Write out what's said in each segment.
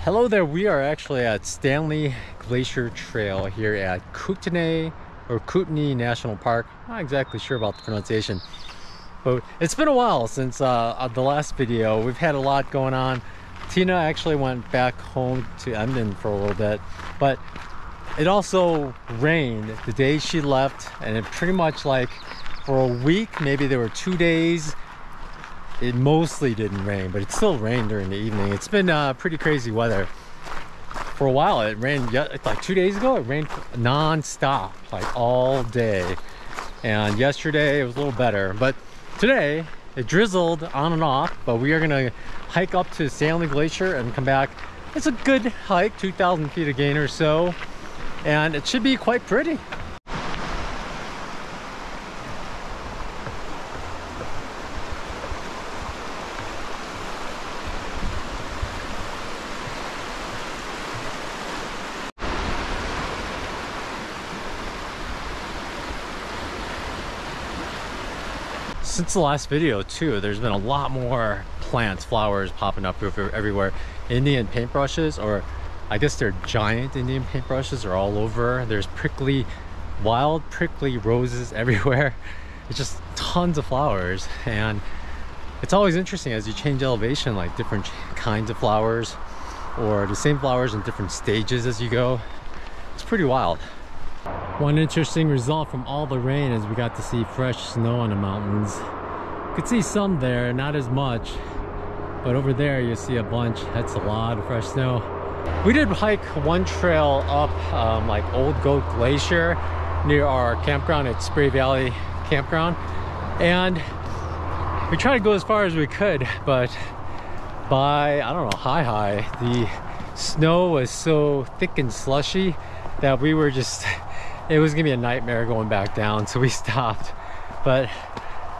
Hello there, we are actually at Stanley Glacier Trail here at Kootenay National Park. Not exactly sure about the pronunciation, but it's been a while since the last video. We've had a lot going on. Tina actually went back home to Emden for a little bit, but it also rained the day she left, and it pretty much like for a week, maybe there were 2 days, it mostly didn't rain, but it still rained during the evening. It's been pretty crazy weather. For a while it rained, like 2 days ago, it rained non-stop, like all day. And yesterday it was a little better, but today it drizzled on and off. But we are gonna hike up to Stanley Glacier and come back. It's a good hike, 2,000 feet again or so, and it should be quite pretty. Since the last video too, there's been a lot more plants, flowers popping up everywhere. Indian paintbrushes, or I guess they're giant Indian paintbrushes, are all over. There's wild prickly roses everywhere. It's just tons of flowers, and it's always interesting as you change elevation, like different kinds of flowers or the same flowers in different stages as you go. It's pretty wild. One interesting result from all the rain is we got to see fresh snow on the mountains. You could see some there, not as much, but over there you see a bunch. That's a lot of fresh snow. We did hike one trail up like Old Goat Glacier near our campground at Spray Valley Campground, and we tried to go as far as we could, but by, I don't know, high, the snow was so thick and slushy that we were just, it was gonna be a nightmare going back down, so we stopped. But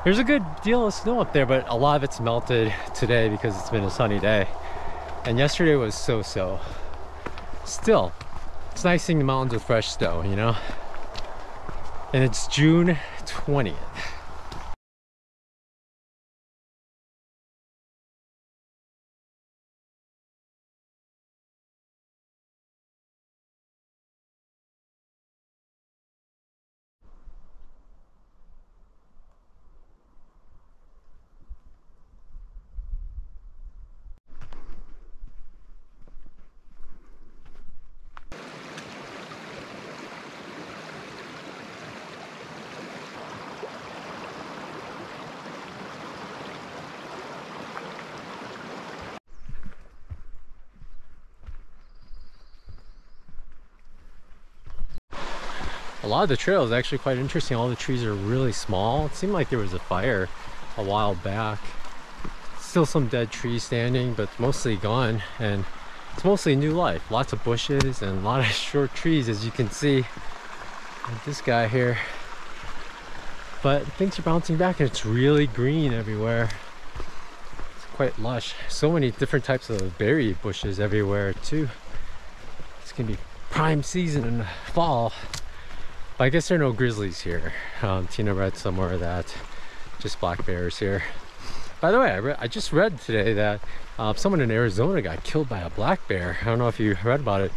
there's a good deal of snow up there, but a lot of it's melted today because it's been a sunny day, and yesterday was so. Still, it's nice seeing the mountains with fresh snow, you know. And it's June 20th. A lot of the trail is actually quite interesting. All the trees are really small. It seemed like there was a fire a while back. Still some dead trees standing, but mostly gone, and it's mostly new life. Lots of bushes and a lot of short trees, as you can see. Like this guy here. But things are bouncing back, and it's really green everywhere. It's quite lush. So many different types of berry bushes everywhere too. It's gonna be prime season in the fall. But I guess there are no grizzlies here. Tina read somewhere that just black bears here. By the way, I just read today that someone in Arizona got killed by a black bear. I don't know if you read about it.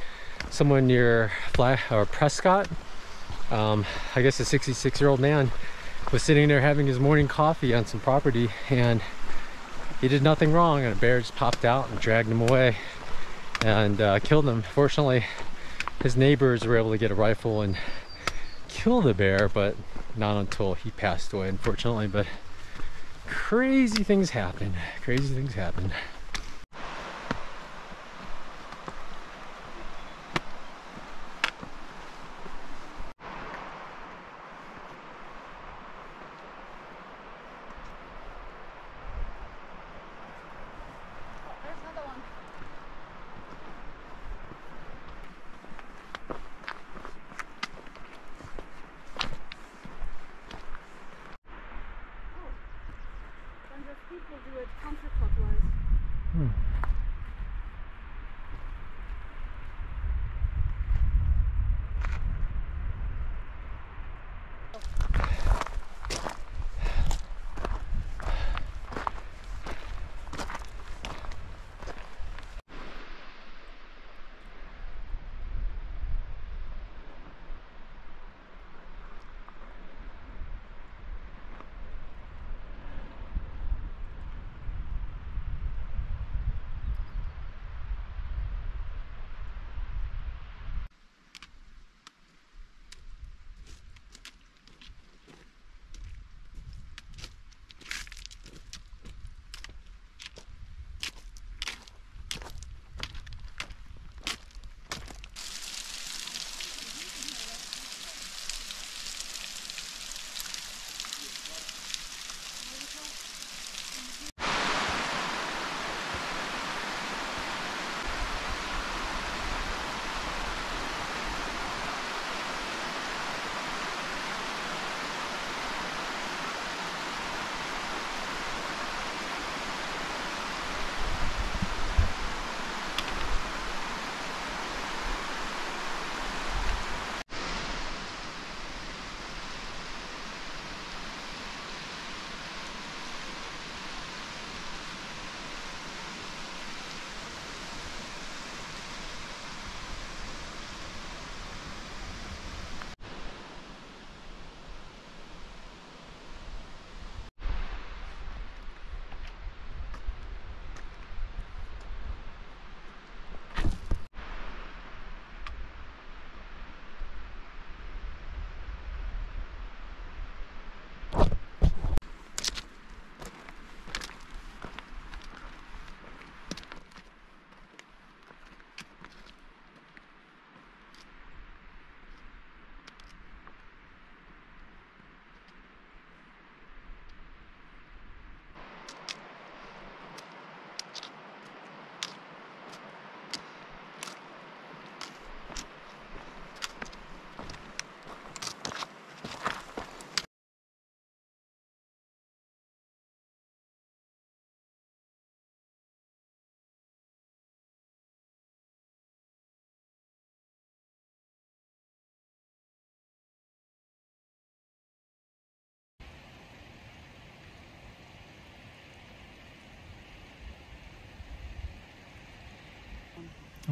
Someone near Prescott, I guess a 66-year-old man, was sitting there having his morning coffee on some property, and he did nothing wrong, and a bear just popped out and dragged him away and killed him. Fortunately, his neighbors were able to get a rifle and kill the bear, but not until he passed away, unfortunately. But crazy things happen. Crazy things happen. People do it counterclockwise.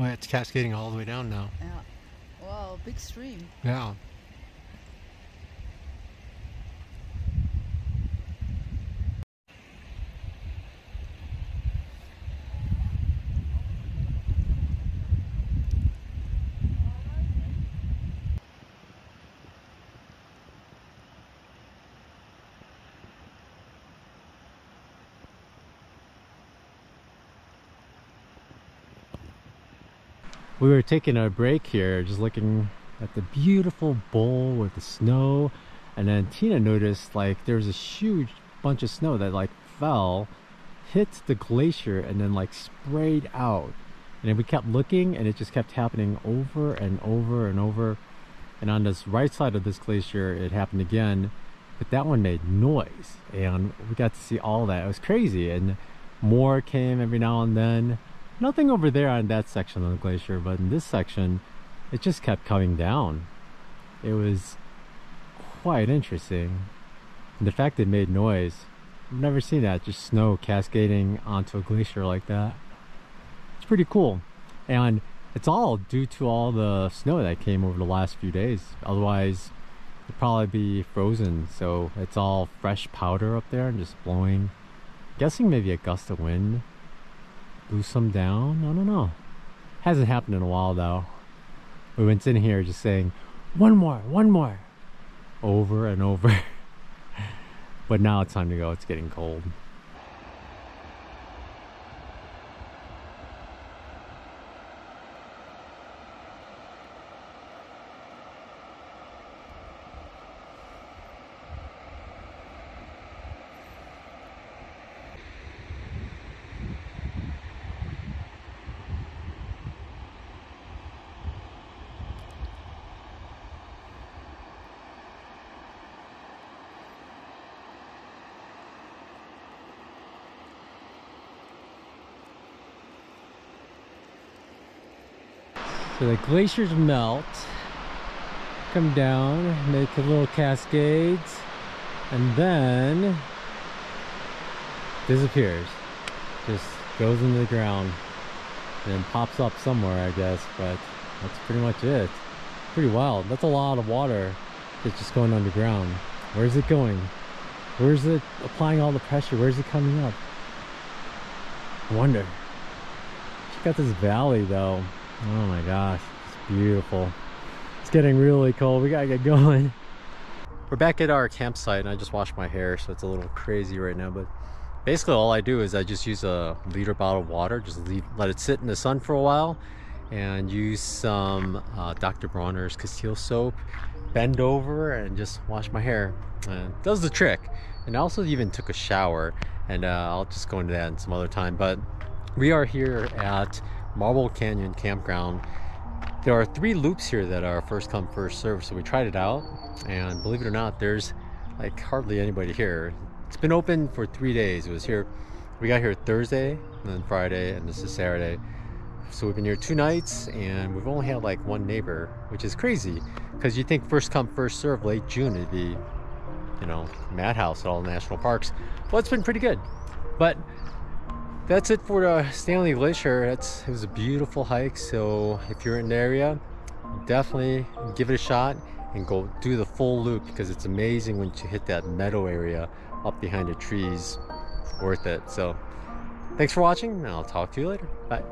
Oh, it's cascading all the way down now. Yeah. Wow, big stream. Yeah. We were taking a break here, just looking at the beautiful bowl with the snow, and then Tina noticed like there was a huge bunch of snow that like fell, hit the glacier, and then like sprayed out. And then we kept looking, and it just kept happening over and over and over. And on this right side of this glacier, it happened again, but that one made noise, and we got to see all that. It was crazy, and more came every now and then. Nothing over there on that section of the glacier, but in this section, it just kept coming down. It was quite interesting. And the fact it made noise, I've never seen that, just snow cascading onto a glacier like that. It's pretty cool. And it's all due to all the snow that came over the last few days. Otherwise, it'd probably be frozen. So it's all fresh powder up there and just blowing. Guessing maybe a gust of wind blew some down. I don't know. Hasn't happened in a while though. We went in here just saying, one more, over and over. But now it's time to go. It's getting cold. So the glaciers melt, come down, make a little cascades, and then disappears. Just goes into the ground and then pops up somewhere, I guess, but that's pretty much it. Pretty wild. That's a lot of water that's just going underground. Where's it going? Where's it applying all the pressure? Where's it coming up? I wonder. Check out this valley though. Oh my gosh, it's beautiful. It's getting really cold. We gotta get going. We're back at our campsite, and I just washed my hair, so it's a little crazy right now, but basically all I do is I just use a liter bottle of water, just let it sit in the sun for a while, and use some Dr. Bronner's Castile soap, bend over and just wash my hair. And it does the trick. And I also even took a shower, and I'll just go into that some other time. But we are here at Marble Canyon Campground. There are 3 loops here that are first come first serve, so we tried it out, and believe it or not, there's like hardly anybody here. It's been open for 3 days. It was here, we got here Thursday and then Friday, and this is Saturday. So we've been here 2 nights, and we've only had like 1 neighbor, which is crazy because you think first come first serve, late June it'd be, you know, madhouse at all the national parks. Well, it's been pretty good. But that's it for Stanley Glacier. It was a beautiful hike, so if you're in the area, definitely give it a shot and go do the full loop, because it's amazing when you hit that meadow area up behind the trees. Worth it. So thanks for watching, and I'll talk to you later. Bye.